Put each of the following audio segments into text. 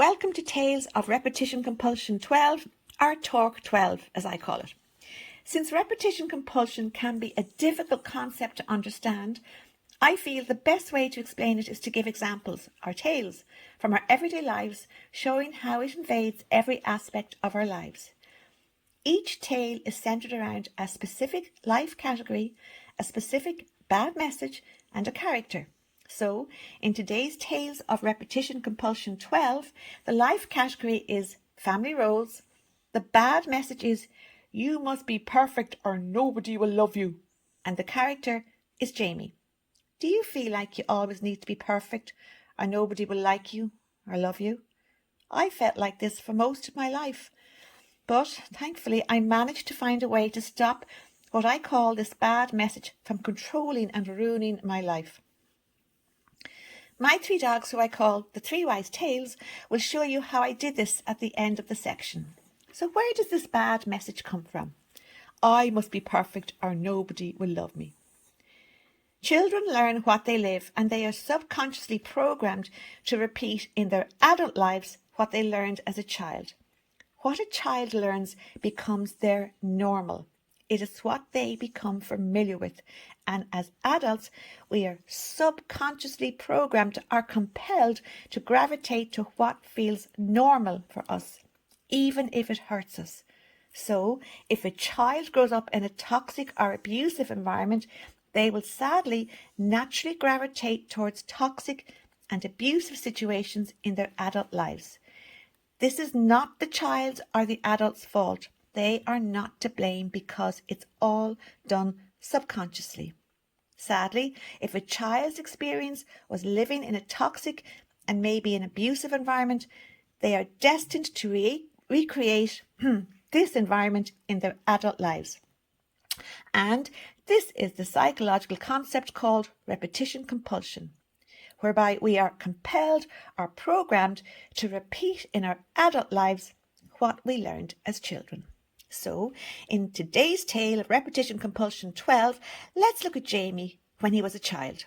Welcome to Tales of Repetition Compulsion 12, or Talk 12 as I call it. Since repetition compulsion can be a difficult concept to understand, I feel the best way to explain it is to give examples, or tales, from our everyday lives showing how it invades every aspect of our lives. Each tale is centered around a specific life category, a specific bad message, and a character. So, in today's Tales of Repetition Compulsion 12, the life category is family roles. The bad message is, you must be perfect or nobody will love you. And the character is Jamie. Do you feel like you always need to be perfect or nobody will like you or love you? I felt like this for most of my life. But thankfully, I managed to find a way to stop what I call this bad message from controlling and ruining my life. My three dogs, who I call the Three Wise Tales, will show you how I did this at the end of the section. So where does this bad message come from? I must be perfect or nobody will love me. Children learn what they live, and they are subconsciously programmed to repeat in their adult lives what they learned as a child. What a child learns becomes their normal. It is what they become familiar with. And as adults, we are subconsciously programmed or compelled to gravitate to what feels normal for us, even if it hurts us. So, if a child grows up in a toxic or abusive environment, they will sadly naturally gravitate towards toxic and abusive situations in their adult lives. This is not the child's or the adult's fault. They are not to blame because it's all done subconsciously. Sadly, if a child's experience was living in a toxic and maybe an abusive environment, they are destined to recreate this environment in their adult lives. And this is the psychological concept called repetition compulsion, whereby we are compelled or programmed to repeat in our adult lives what we learned as children. So, in today's tale of Repetition Compulsion 12, let's look at Jamie when he was a child.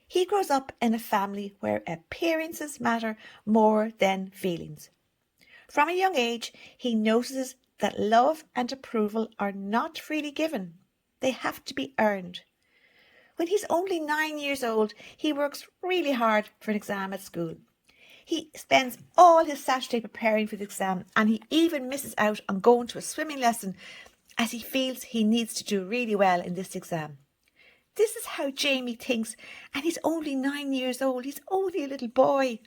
He grows up in a family where appearances matter more than feelings. From a young age, he notices that love and approval are not freely given. They have to be earned. When he's only 9 years old, he works really hard for an exam at school. He spends all his Saturday preparing for the exam, and he even misses out on going to a swimming lesson as he feels he needs to do really well in this exam. This is how Jamie thinks, and he's only 9 years old. He's only a little boy.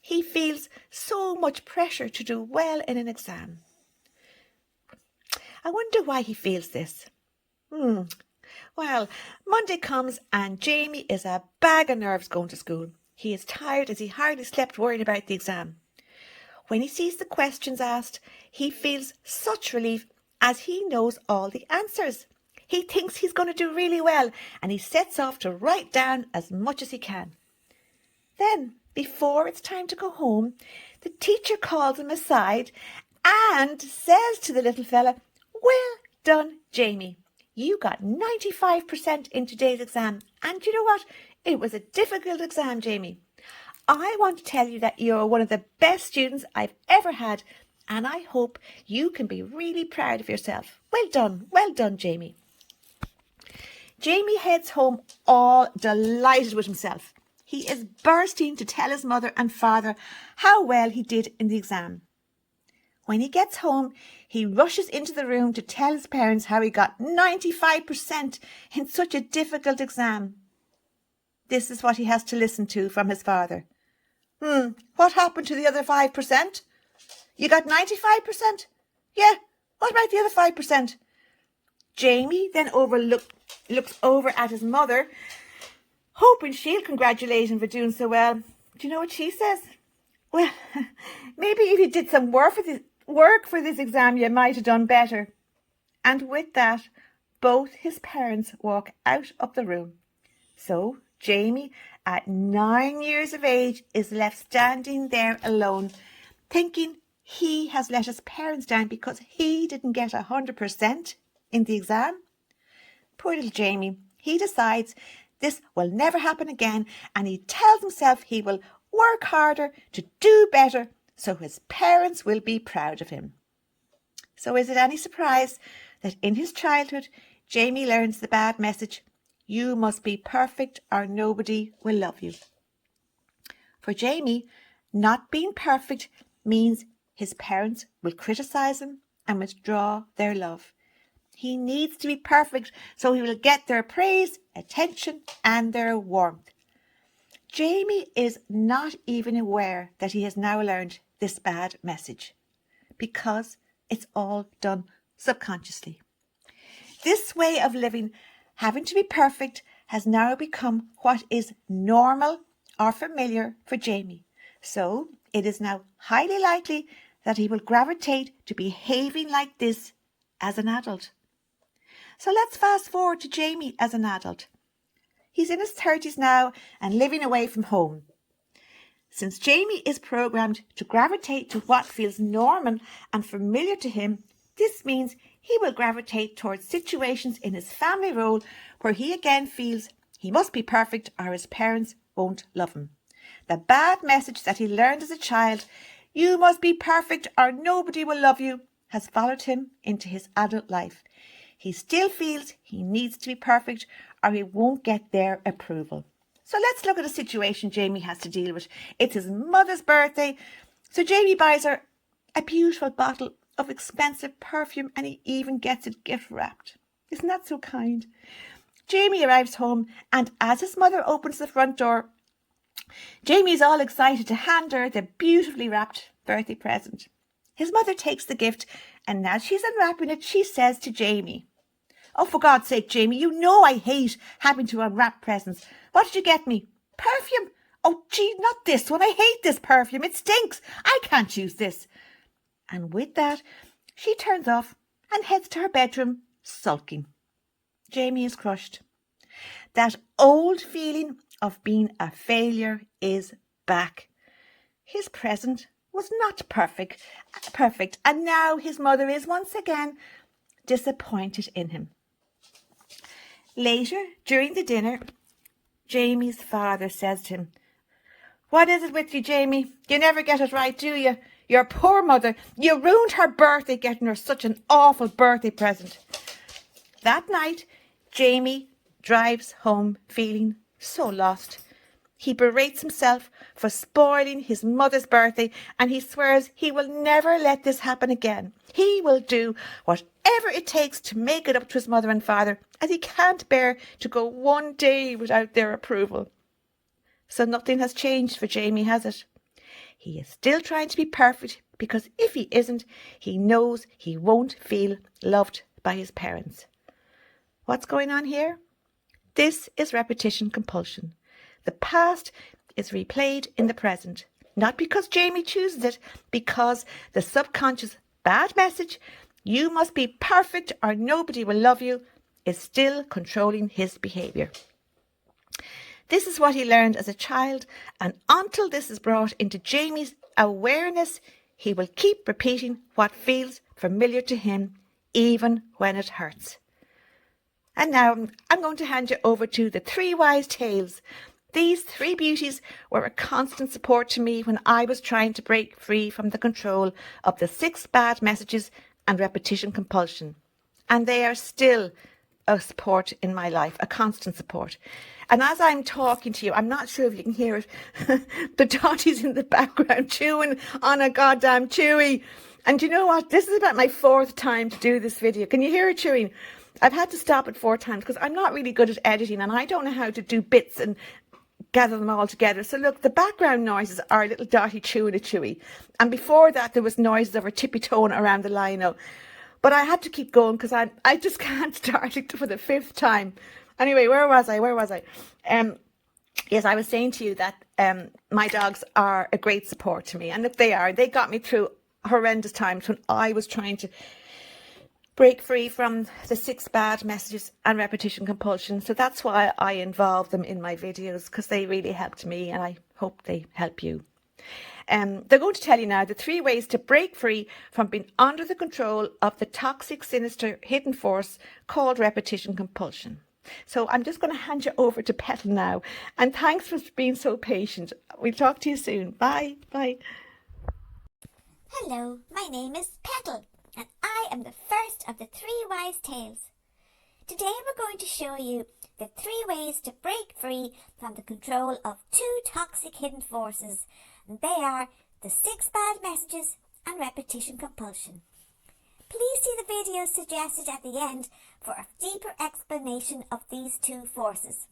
He feels so much pressure to do well in an exam. I wonder why he feels this. Well, Monday comes and Jamie is a bag of nerves going to school. He is tired as he hardly slept worrying about the exam. When he sees the questions asked, he feels such relief as he knows all the answers. He thinks he's going to do really well and he sets off to write down as much as he can. Then, before it's time to go home, the teacher calls him aside and says to the little fella, "Well done, Jamie. You got 95% in today's exam, and you know what? It was a difficult exam, Jamie. I want to tell you that you're one of the best students I've ever had, and I hope you can be really proud of yourself. Well done, Jamie." Jamie heads home all delighted with himself. He is bursting to tell his mother and father how well he did in the exam. When he gets home, he rushes into the room to tell his parents how he got 95% in such a difficult exam. This is what he has to listen to from his father. What happened to the other 5%? You got 95%? Yeah, what about the other 5%? Jamie then looks over at his mother, hoping she'll congratulate him for doing so well. Do you know what she says? Well, maybe if you did some work for this exam, you might have done better. And with that, both his parents walk out of the room. So Jamie, at 9 years of age, is left standing there alone, thinking he has let his parents down because he didn't get 100% in the exam. Poor little Jamie. He decides this will never happen again, and he tells himself he will work harder to do better so his parents will be proud of him. So is it any surprise that in his childhood, Jamie learns the bad message, you must be perfect or nobody will love you. For Jamie, not being perfect means his parents will criticize him and withdraw their love. He needs to be perfect so he will get their praise, attention, and their warmth. Jamie is not even aware that he has now learned this bad message because it's all done subconsciously. This way of living, having to be perfect, has now become what is normal or familiar for Jamie. So it is now highly likely that he will gravitate to behaving like this as an adult. So let's fast forward to Jamie as an adult. He's in his 30s now and living away from home. Since Jamie is programmed to gravitate to what feels normal and familiar to him, this means he will gravitate towards situations in his family role where he again feels he must be perfect or his parents won't love him. The bad message that he learned as a child, you must be perfect or nobody will love you, has followed him into his adult life. He still feels he needs to be perfect or he won't get their approval. So let's look at a situation Jamie has to deal with. It's his mother's birthday, so Jamie buys her a beautiful bottle of expensive perfume and he even gets it gift wrapped. Isn't that so kind? Jamie arrives home and as his mother opens the front door, Jamie is all excited to hand her the beautifully wrapped birthday present. His mother takes the gift and as she's unwrapping it, she says to Jamie, oh, for God's sake, Jamie, you know I hate having to unwrap presents. What did you get me? Perfume? Oh, gee, not this one. I hate this perfume. It stinks. I can't use this. And with that, she turns off and heads to her bedroom, sulking. Jamie is crushed. That old feeling of being a failure is back. His present was not perfect, and now his mother is once again disappointed in him. Later, during the dinner, Jamie's father says to him, what is it with you, Jamie? You never get it right, do you? Your poor mother, you ruined her birthday getting her such an awful birthday present. That night, Jamie drives home feeling so lost. He berates himself for spoiling his mother's birthday and he swears he will never let this happen again. He will do whatever it takes to make it up to his mother and father, as he can't bear to go one day without their approval. So nothing has changed for Jamie, has it? He is still trying to be perfect because if he isn't, he knows he won't feel loved by his parents. What's going on here? This is repetition compulsion. The past is replayed in the present, not because Jamie chooses it, because the subconscious bad message, you must be perfect or nobody will love you, is still controlling his behaviour. This is what he learned as a child, and until this is brought into Jamie's awareness, he will keep repeating what feels familiar to him, even when it hurts. And now I'm going to hand you over to the three wise tales. These three beauties were a constant support to me when I was trying to break free from the control of the 6 bad messages and repetition compulsion. And they are still a support in my life, a constant support. And as I'm talking to you, I'm not sure if you can hear it, the dotty's in the background chewing on a goddamn chewy. And you know what? This is about my 4th time to do this video. Can you hear it chewing? I've had to stop it 4 times because I'm not really good at editing and I don't know how to do bits and gather them all together. So look, the background noises are a little Dotty chewing a chewy. And before that, there was noises of her tippy-toeing around the lino. But I had to keep going because I just can't start it for the 5th time. Anyway, where was I? Yes, I was saying to you that my dogs are a great support to me. And look, they are. They got me through horrendous times when I was trying to break free from the 6 bad messages and repetition compulsion. So that's why I involve them in my videos, because they really helped me and I hope they help you. They're going to tell you now the 3 ways to break free from being under the control of the toxic, sinister, hidden force called repetition compulsion. So I'm just going to hand you over to Petal now. And thanks for being so patient. We'll talk to you soon. Bye. Bye. Hello, my name is Petal, and I am the first of the 3 wise tales. Today we're going to show you the 3 ways to break free from the control of 2 toxic hidden forces, and they are the 6 bad messages and repetition compulsion. Please see the videos suggested at the end for a deeper explanation of these 2 forces.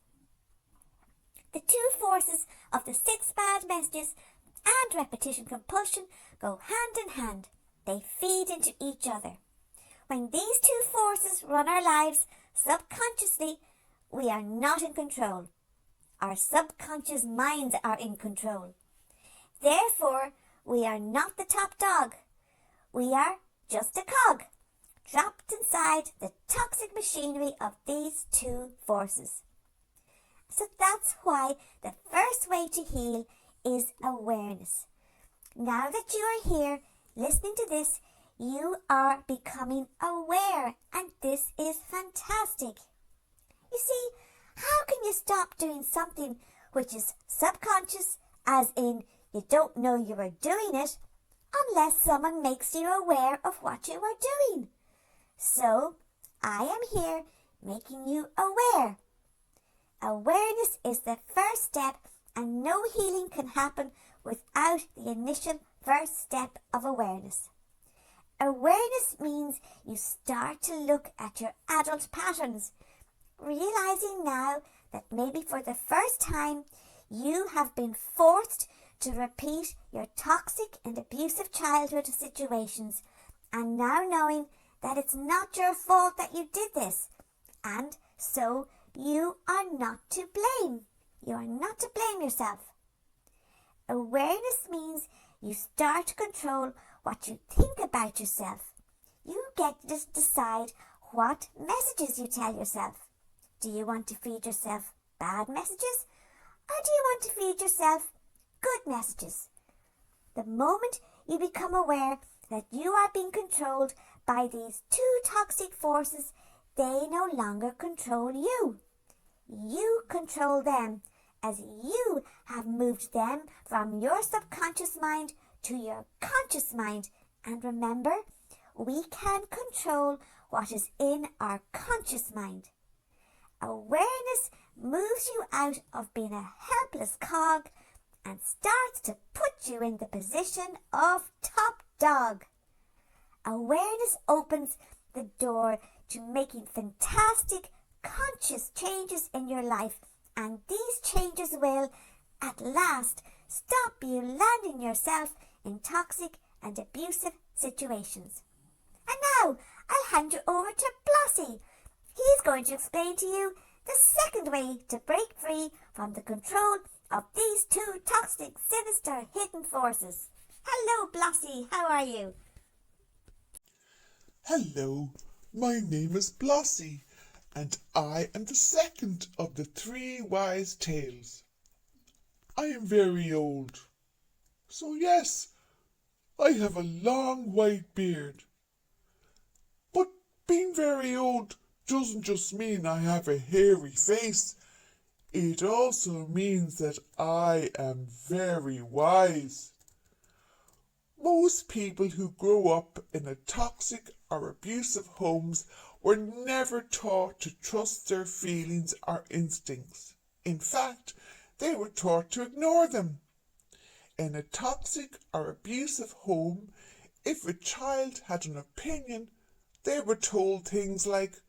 The 2 forces of the 6 bad messages and repetition compulsion go hand in hand. They feed into each other. When these 2 forces run our lives subconsciously, we are not in control. Our subconscious minds are in control. Therefore, we are not the top dog. We are just a cog, trapped inside the toxic machinery of these 2 forces. So that's why the first way to heal is awareness. Now that you are here listening to this, you are becoming aware, and this is fantastic. You see, how can you stop doing something which is subconscious, as in you don't know you are doing it, unless someone makes you aware of what you are doing? So, I am here making you aware. Awareness is the first step, and no healing can happen without the initial first step of awareness. Awareness means you start to look at your adult patterns, realizing now that maybe for the first time you have been forced to repeat your toxic and abusive childhood situations, and now knowing that it's not your fault that you did this, and so you are not to blame. You are not to blame yourself. Awareness means you start to control what you think about yourself. You get to decide what messages you tell yourself. Do you want to feed yourself bad messages, or do you want to feed yourself good messages? The moment you become aware that you are being controlled by these 2 toxic forces, they no longer control you. You control them, as you have moved them from your subconscious mind to your conscious mind. And remember, we can control what is in our conscious mind. Awareness moves you out of being a helpless cog and starts to put you in the position of top dog. Awareness opens the door to making fantastic conscious changes in your life, and these changes will, at last, stop you landing yourself in toxic and abusive situations. And now, I'll hand you over to Blossy. He's going to explain to you the second way to break free from the control of these 2 toxic, sinister, hidden forces. Hello, Blossy. How are you? Hello, my name is Blossy, and I am the second of the 3 wise tales. I am very old, so yes, I have a long white beard. But being very old doesn't just mean I have a hairy face. It also means that I am very wise. Most people who grow up in a toxic or abusive homes were never taught to trust their feelings or instincts. In fact, they were taught to ignore them. In a toxic or abusive home, if a child had an opinion, they were told things like,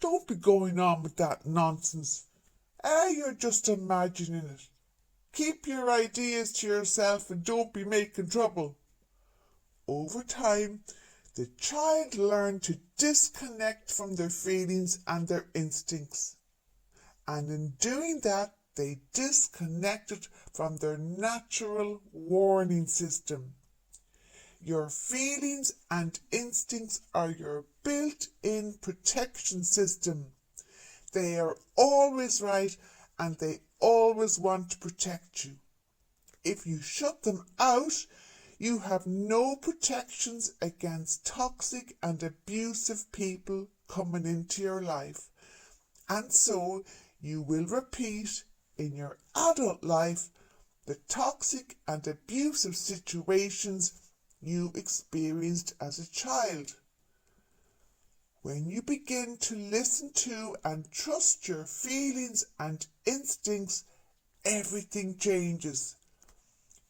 "Don't be going on with that nonsense. You're just imagining it. Keep your ideas to yourself and don't be making trouble." Over time, the child learned to disconnect from their feelings and their instincts. And in doing that, they disconnected from their natural warning system. Your feelings and instincts are your built-in protection system. They are always right, and they always want to protect you. If you shut them out, you have no protections against toxic and abusive people coming into your life. And so you will repeat in your adult life the toxic and abusive situations you experienced as a child. When you begin to listen to and trust your feelings and instincts, everything changes.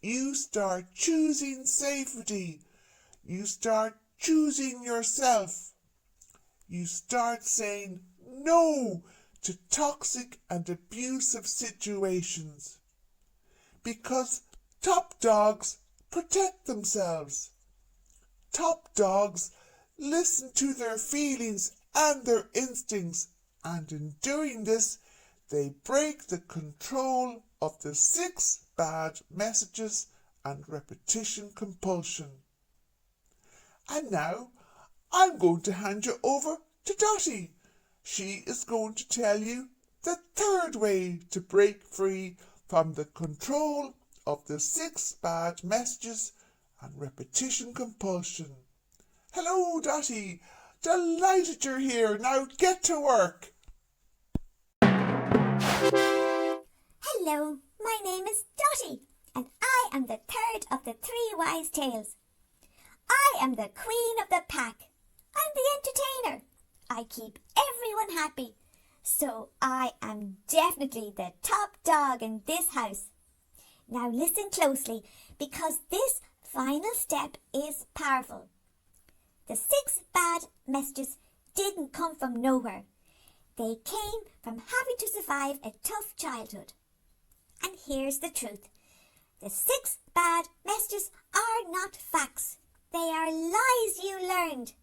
You start choosing safety. You start choosing yourself. You start saying no to toxic and abusive situations. Because top dogs protect themselves. Top dogs listen to their feelings and their instincts, and in doing this, they break the control of the 6 bad messages and repetition compulsion. And now, I'm going to hand you over to Dottie. She is going to tell you the 3rd way to break free from the control of the 6 bad messages and repetition compulsion. Hello, Dottie. Delighted you're here. Now get to work. Hello, my name is Dottie, and I am the 3rd of the 3 wise tales. I am the queen of the pack. I'm the entertainer. I keep everyone happy. So I am definitely the top dog in this house. Now listen closely, because this final step is powerful. The 6 bad messages didn't come from nowhere. They came from having to survive a tough childhood. And here's the truth. The 6 bad messages are not facts. They are lies you learned.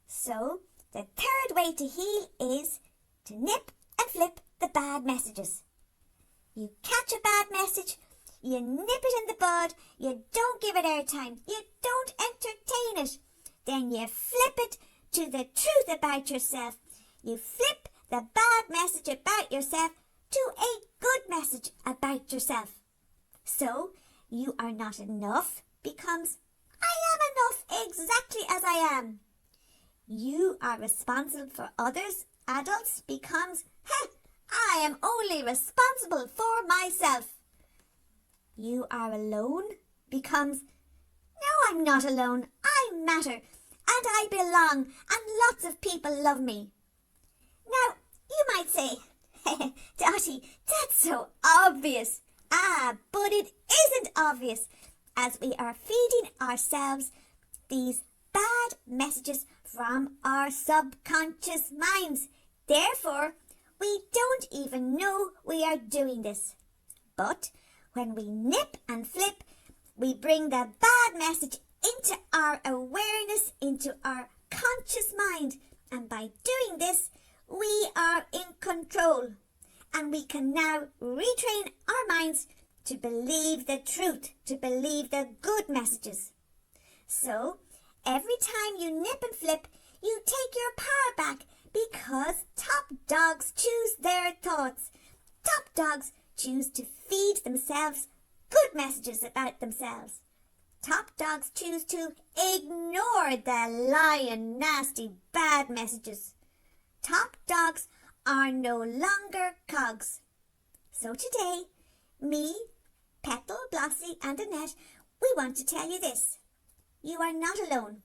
So, the 3rd way to heal is to nip and flip the bad messages. You catch a bad message, you nip it in the bud, you don't give it airtime, you don't entertain it. Then you flip it to the truth about yourself. You flip the bad message about yourself to a good message about yourself. So, you are not enough becomes I am enough exactly as I am. You are responsible for others, adults, becomes I am only responsible for myself. You are alone becomes no, I'm not alone. I matter and I belong and lots of people love me. Now, you might say, Dottie, that's so obvious. But it isn't obvious, as we are feeding ourselves these bad messages from our subconscious minds. Therefore, we don't even know we are doing this. But when we nip and flip, we bring the bad message into our awareness, into our conscious mind. And by doing this, we are in control. And we can now retrain our minds to believe the truth, to believe the good messages. So, every time you nip and flip, you take your power back, because top dogs choose their thoughts. Top dogs choose to feed themselves good messages about themselves. Top dogs choose to ignore the lying, nasty, bad messages. Top dogs are no longer cogs. So today, me, Petal, Blossie and Annette, we want to tell you this. You are not alone.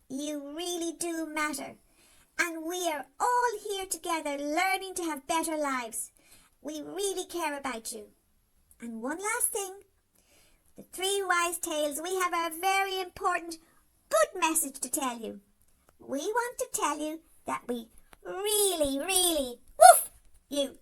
You really do matter. And we are all here together learning to have better lives. We really care about you. And one last thing. The 3 wise tales, we have a very important good message to tell you. We want to tell you that we really, woof you